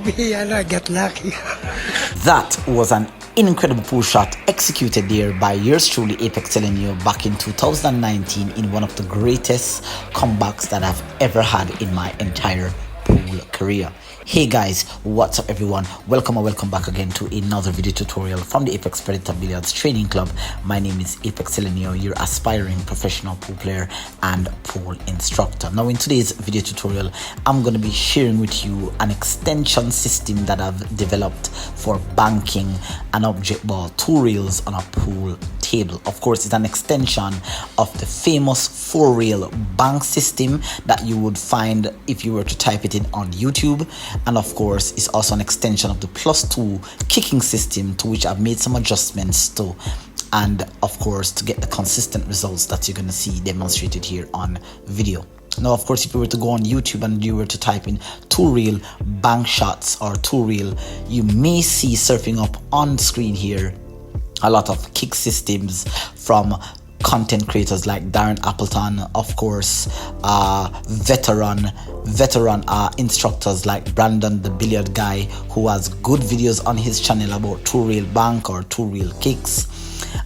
Me and I get lucky. That was an incredible pool shot executed there by yours truly, Apex Selenio, back in 2019 in one of the greatest comebacks that I've ever had in my entire pool career. Hey guys, what's up everyone? Welcome or welcome back again to another video tutorial from the Apex Predator Billiards Training Club. My name is Apex Selenio, your aspiring professional pool player and pool instructor. Now in today's video tutorial, I'm going to be sharing with you an extension system that I've developed for banking an object ball, two reels on a pool table. Of course, it's an extension of the famous 4-reel bank system that you would find if you were to type it in on YouTube. And of course, it's also an extension of the +2 kicking system, to which I've made some adjustments to, and of course to get the consistent results that you're going to see demonstrated here on video. Now of course, if you were to go on YouTube and you were to type in 2-reel bank shots or 2-reel, you may see surfing up on screen here a lot of kick systems from content creators like Darren Appleton, of course, veteran instructors like Brandon the Billiard Guy, who has good videos on his channel about 2-reel bank or 2-reel kicks.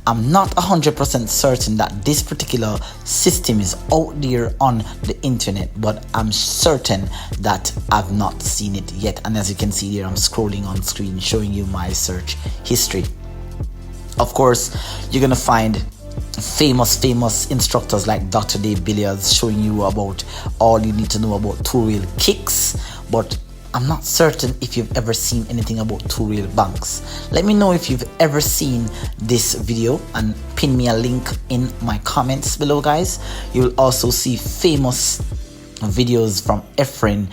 I'm not 100% certain that this particular system is out there on the internet, but I'm certain that I've not seen it yet. And as you can see here, I'm scrolling on screen showing you my search history. Of course, you're gonna find famous instructors like Dr. Dave Billiards showing you about all you need to know about 2-reel kicks, but I'm not certain if you've ever seen anything about 2-reel banks. Let me know if you've ever seen this video and pin me a link in my comments below, guys. You'll also see famous videos from Efren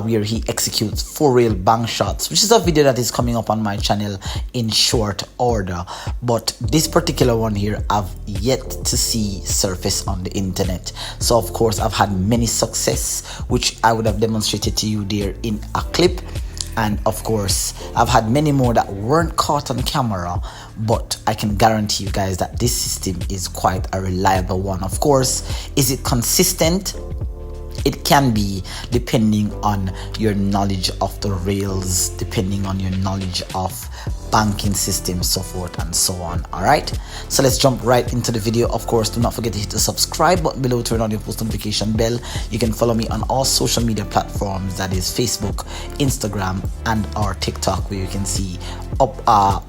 where he executes 4-reel bank shots, which is a video that is coming up on my channel in short order, but this particular one here I've yet to see surface on the internet. So of course, I've had many success which I would have demonstrated to you there in a clip, and of course I've had many more that weren't caught on camera, but I can guarantee you guys that this system is quite a reliable one. Of course, is it consistent? It can be, depending on your knowledge of the rails, depending on your knowledge of banking systems, so forth and so on. All right, so let's jump right into the video. Of course, do not forget to hit the subscribe button below, turn on your post notification bell. You can follow me on all social media platforms, that is Facebook, Instagram, and our TikTok, where you can see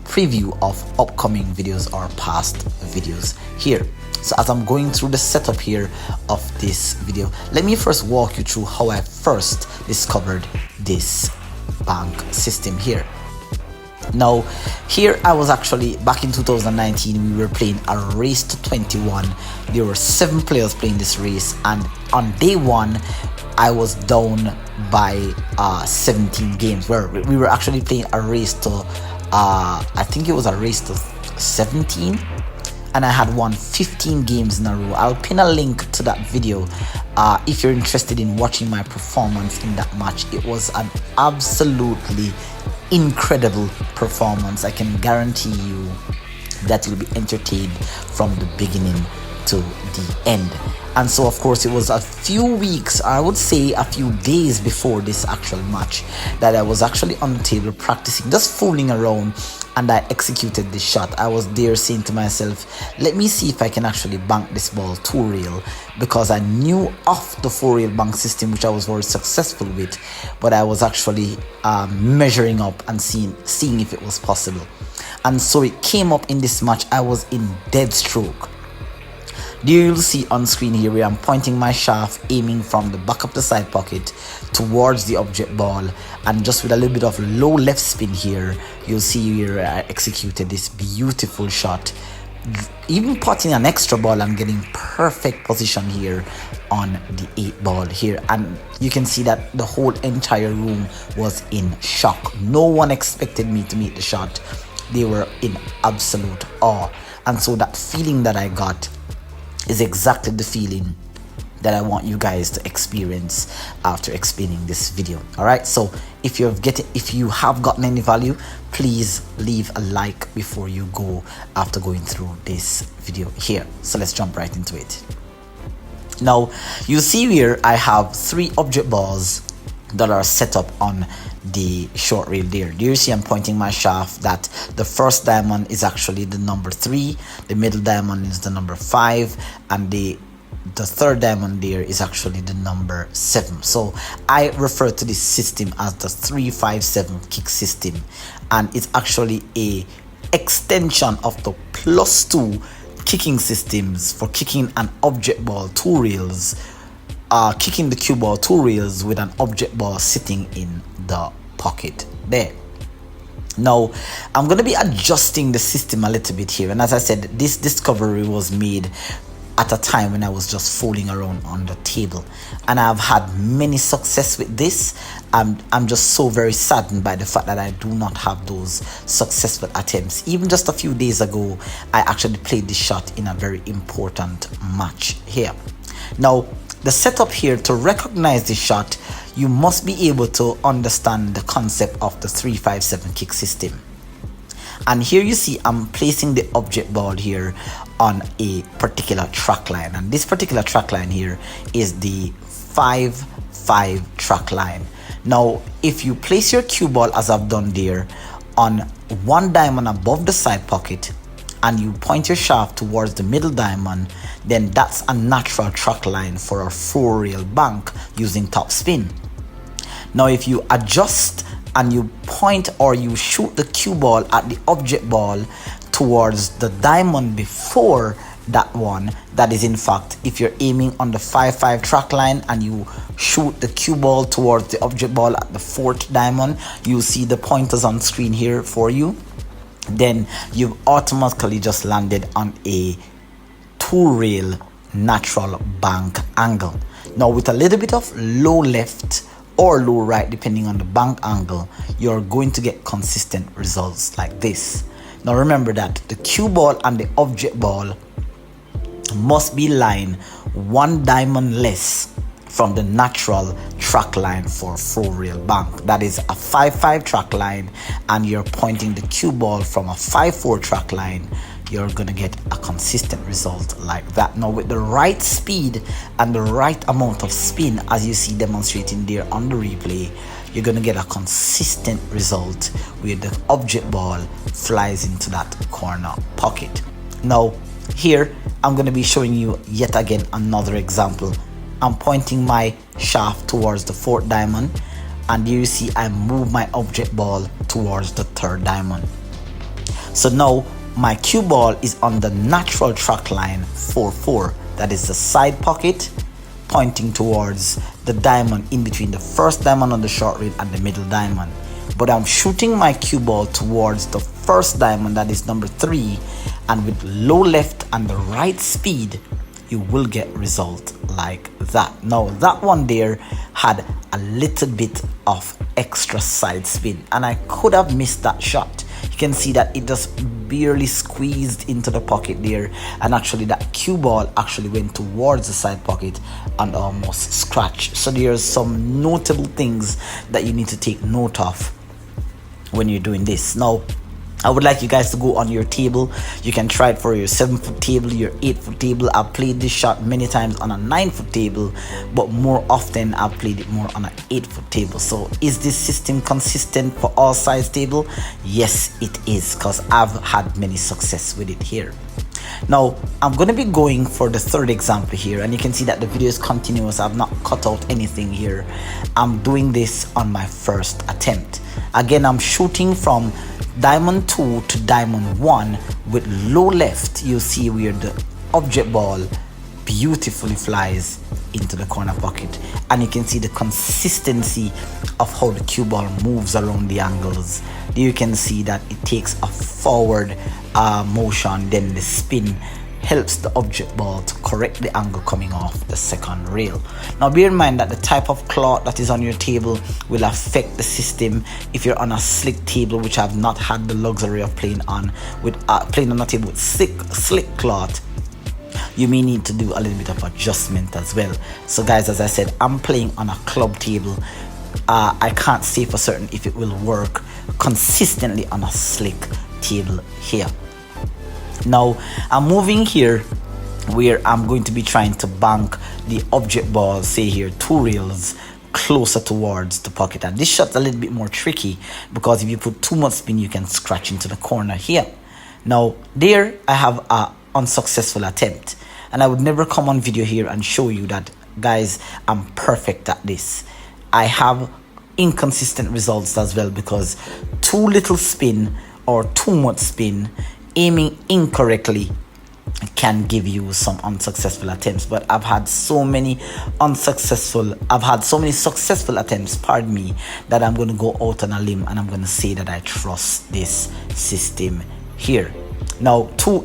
preview of upcoming videos or past videos here. So as I'm going through the setup here of this video, let me first walk you through how I first discovered this bank system here. Now here I was actually back in 2019, we were playing a race to 21. There were 7 players playing this race, and on day 1 I was down by 17 games, where we were actually playing a race to I think it was a race to 17, and I had won 15 games in a row. I'll pin a link to that video if you're interested in watching my performance in that match. It was an absolutely incredible performance. I can guarantee you that you'll be entertained from the beginning to the end. And so of course, it was a few weeks, I would say a few days before this actual match, that I was actually on the table practicing, just fooling around, and I executed this shot. I was there saying to myself, let me see if I can actually bank this ball 2-reel, because I knew of the 4-reel bank system, which I was very successful with, but I was actually measuring up and seeing if it was possible. And so it came up in this match. I was in dead stroke. You'll see on screen here where I'm pointing my shaft, aiming from the back of the side pocket towards the object ball, and just with a little bit of low left spin here, you'll see where I executed this beautiful shot, even putting an extra ball and getting perfect position here on the 8 ball here. And you can see that the whole entire room was in shock. No one expected me to make the shot. They were in absolute awe. And so that feeling that I got is exactly the feeling that I want you guys to experience after explaining this video. All right, so if you have gotten any value, please leave a like before you go after going through this video here. So let's jump right into it. Now you see here I have 3 object balls that are set up on the short reel there. Do you see I'm pointing my shaft that the first diamond is actually the number 3, the middle diamond is the number 5, and the third diamond there is actually the number 7. So I refer to this system as the 357 kick system, and it's actually a extension of the +2 kicking systems for kicking an object ball 2 reels, kicking the cue ball 2 reels with an object ball sitting in the pocket there. Now I'm going to be adjusting the system a little bit here, and as I said, this discovery was made at a time when I was just fooling around on the table, and I've had many success with this. I'm just so very saddened by the fact that I do not have those successful attempts. Even just a few days ago, I actually played this shot in a very important match here. Now the setup here to recognize this shot, you must be able to understand the concept of the 357 kick system. And here you see I'm placing the object ball here on a particular track line, and this particular track line here is the 5-5 track line. Now if you place your cue ball as I've done there on one diamond above the side pocket, and you point your shaft towards the middle diamond, then that's a natural track line for a 4 reel bank using top spin. Now if you adjust and you point or you shoot the cue ball at the object ball towards the diamond before that one, that is in fact, if you're aiming on the 5-5 track line and you shoot the cue ball towards the object ball at the 4th diamond, you see the pointers on screen here for you, then you've automatically just landed on a 2 reel natural bank angle. Now with a little bit of low left or low right depending on the bank angle, you're going to get consistent results like this. Now remember that the cue ball and the object ball must be lying 1 diamond less from the natural track line for 4 reel bank. That is a 5-5 track line, and you're pointing the cue ball from a 5-4 track line, you're gonna get a consistent result like that. Now with the right speed and the right amount of spin, as you see demonstrating there on the replay, you're gonna get a consistent result where the object ball flies into that corner pocket. Now here I'm gonna be showing you yet again another example. I'm pointing my shaft towards the 4th diamond, and here you see I move my object ball towards the 3rd diamond. So now my cue ball is on the natural track line 4-4, that is the side pocket, pointing towards the diamond in between the 1st diamond on the short reel and the middle diamond. But I'm shooting my cue ball towards the 1st diamond, that is number 3, and with low left and the right speed, you will get result like that. Now that one there had a little bit of extra side spin, and I could have missed that shot. You can see that it just barely squeezed into the pocket there, and actually that cue ball actually went towards the side pocket and almost scratched. So there's some notable things that you need to take note of when you're doing this. Now I would like you guys to go on your table. You can try it for your 7-foot table, your 8-foot table. I've played this shot many times on a 9-foot table, but more often I've played it more on an 8-foot table. So is this system consistent for all size table? Yes, it is, because I've had many success with it here. Now I'm going to be going for the 3rd example here, and you can see that the video is continuous. I've not cut out anything here. I'm doing this on my 1st attempt. Again, I'm shooting from diamond 2 to diamond 1 with low left. You see where the object ball beautifully flies into the corner pocket, and you can see the consistency of how the cue ball moves around the angles. You can see that it takes a forward motion, then the spin helps the object ball to correct the angle coming off the 2nd rail. Now bear in mind that the type of cloth that is on your table will affect the system. If you're on a slick table, which I've not had the luxury of playing on a table with slick cloth, you may need to do a little bit of adjustment as well. So guys, as I said, I'm playing on a club table. I can't say for certain if it will work consistently on a slick table here. Now I'm moving here where I'm going to be trying to bank the object ball, say here 2 reels closer towards the pocket. And this shot's a little bit more tricky because if you put too much spin, you can scratch into the corner here. Now there I have a unsuccessful attempt, and I would never come on video here and show you that, guys, I'm perfect at this. I have inconsistent results as well, because too little spin or too much spin, aiming incorrectly, can give you some unsuccessful attempts. But I've had so many successful attempts, pardon me, that I'm going to go out on a limb and I'm going to say that I trust this system here. Now, two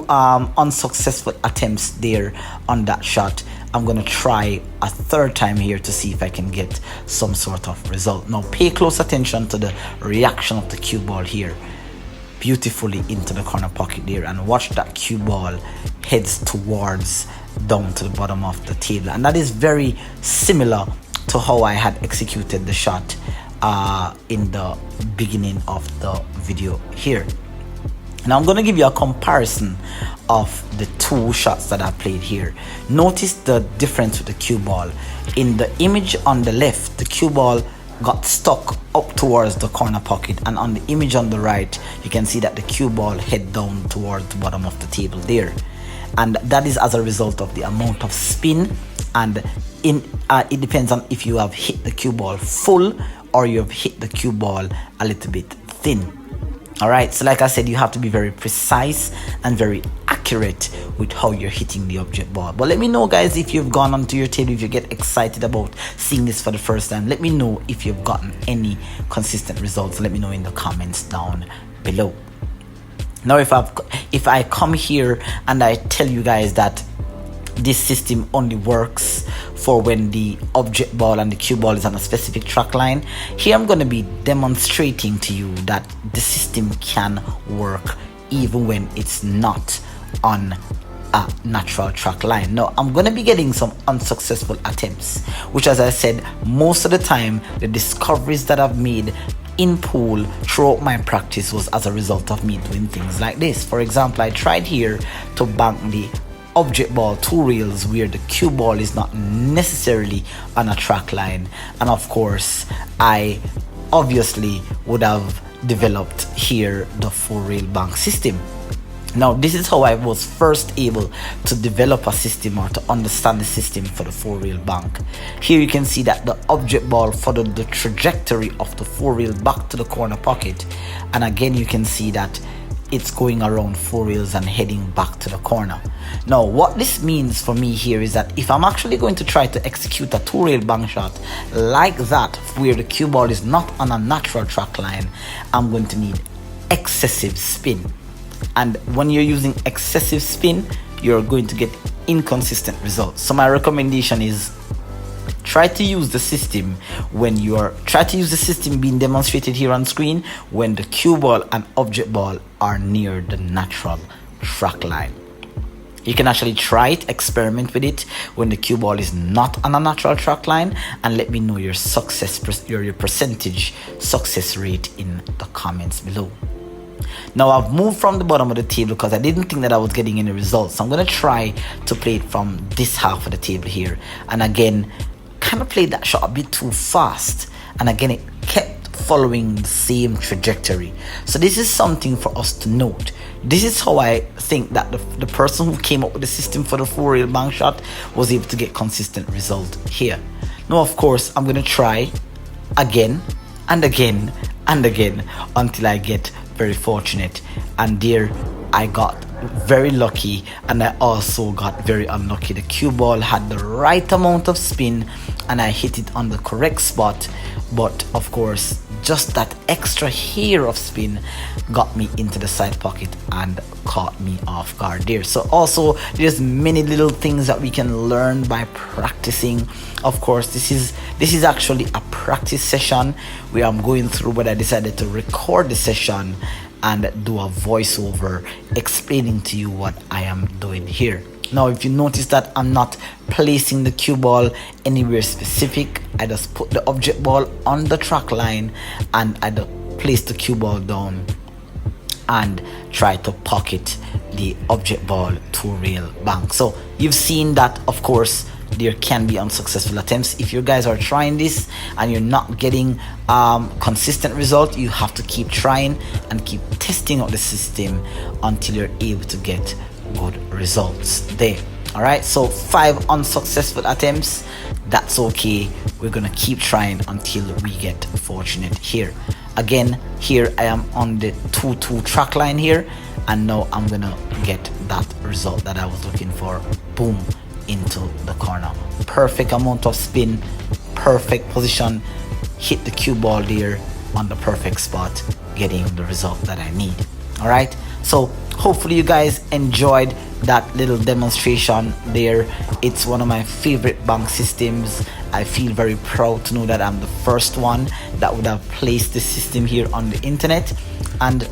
unsuccessful attempts there on that shot. I'm going to try a third time here to see if I can get some sort of result. Now, pay close attention to the reaction of the cue ball here. Beautifully into the corner pocket there, and watch that cue ball heads towards down to the bottom of the table. And that is very similar to how I had executed the shot in the beginning of the video here. Now I'm going to give you a comparison of the two shots that I played here. Notice the difference with the cue ball. In the image on the left, the cue ball got stuck up towards the corner pocket, and on the image on the right, you can see that the cue ball head down towards the bottom of the table there. And that is as a result of the amount of spin, and it depends on if you have hit the cue ball full or you have hit the cue ball a little bit thin. Alright, so like I said, you have to be very precise and very accurate with how you're hitting the object ball. But let me know, guys, if you've gone onto your table, if you get excited about seeing this for the first time. Let me know if you've gotten any consistent results. Let me know in the comments down below. Now, if I come here and I tell you guys that this system only works for when the object ball and the cue ball is on a specific track line, here I'm going to be demonstrating to you that the system can work even when it's not on a natural track line. Now I'm going to be getting some unsuccessful attempts, which, as I said, most of the time the discoveries that I've made in pool throughout my practice was as a result of me doing things like this. For example, I tried here to bank the object ball two rails where the cue ball is not necessarily on a track line, and of course I obviously would have developed here the 4-rail bank system. Now this is how I was first able to develop a system or to understand the system for the 4-rail bank. Here you can see that the object ball followed the trajectory of the 4-rail back to the corner pocket, and again you can see that it's going around 4 rails and heading back to the corner. Now what this means for me here is that if I'm actually going to try to execute a 2-rail bank shot like that, where the cue ball is not on a natural track line, I'm going to need excessive spin. And when you're using excessive spin, you're going to get inconsistent results. So my recommendation is try to use the system being demonstrated here on screen when the cue ball and object ball are near the natural track line. You can actually try it, experiment with it when the cue ball is not on a natural track line, and let me know your percentage success rate in the comments below. Now I've moved from the bottom of the table because I didn't think that I was getting any results. So I'm going to try to play it from this half of the table here, and again kind of played that shot a bit too fast, and again it kept following the same trajectory. So this is something for us to note. This is how I think that the person who came up with the system for the 4-rail bank shot was able to get consistent result here. Now of course I'm going to try again and again and again until I get very fortunate, and there I got very lucky, and I also got very unlucky. The cue ball had the right amount of spin and I hit it on the correct spot, but of course just that extra hair of spin got me into the side pocket and caught me off guard there. So also there's many little things that we can learn by practicing. Of course this is actually a practice session where I'm going through, but I decided to record the session and do a voiceover explaining to you what I am doing here. Now if you notice that I'm not placing the cue ball anywhere specific, I just put the object ball on the track line and I place the cue ball down and try to pocket the object ball 2-rail bank. So you've seen that of course there can be unsuccessful attempts. If you guys are trying this and you're not getting consistent result, you have to keep trying and keep testing out the system until you're able to get good results there. All right, so 5 unsuccessful attempts, that's okay. We're gonna keep trying until we get fortunate here. Again, here I am on the 2-2 track line here, and now I'm gonna get that result that I was looking for. Boom, into the corner. Perfect amount of spin, perfect position, hit the cue ball there on the perfect spot, getting the result that I need. All right, so hopefully you guys enjoyed that little demonstration there. It's one of my favorite bank systems. I feel very proud to know that I'm the first one that would have placed the system here on the internet, and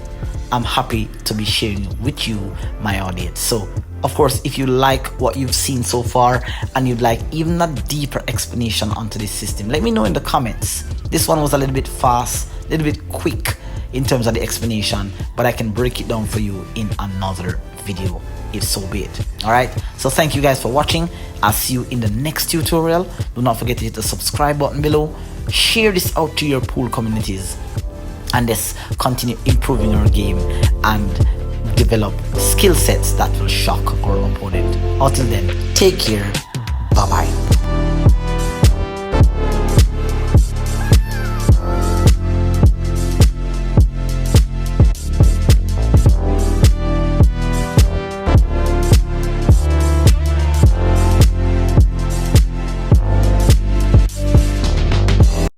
I'm happy to be sharing with you, my audience. So of course, if you like what you've seen so far and you'd like even a deeper explanation onto this system, let me know in the comments. This one was a little bit fast, a little bit quick in terms of the explanation, but I can break it down for you in another video if so be it. All right, so thank you guys for watching. I'll see you in the next tutorial. Do not forget to hit the subscribe button below, share this out to your pool communities, and let's continue improving our game and develop skill sets that will shock our opponent. Until then, take care. Bye bye.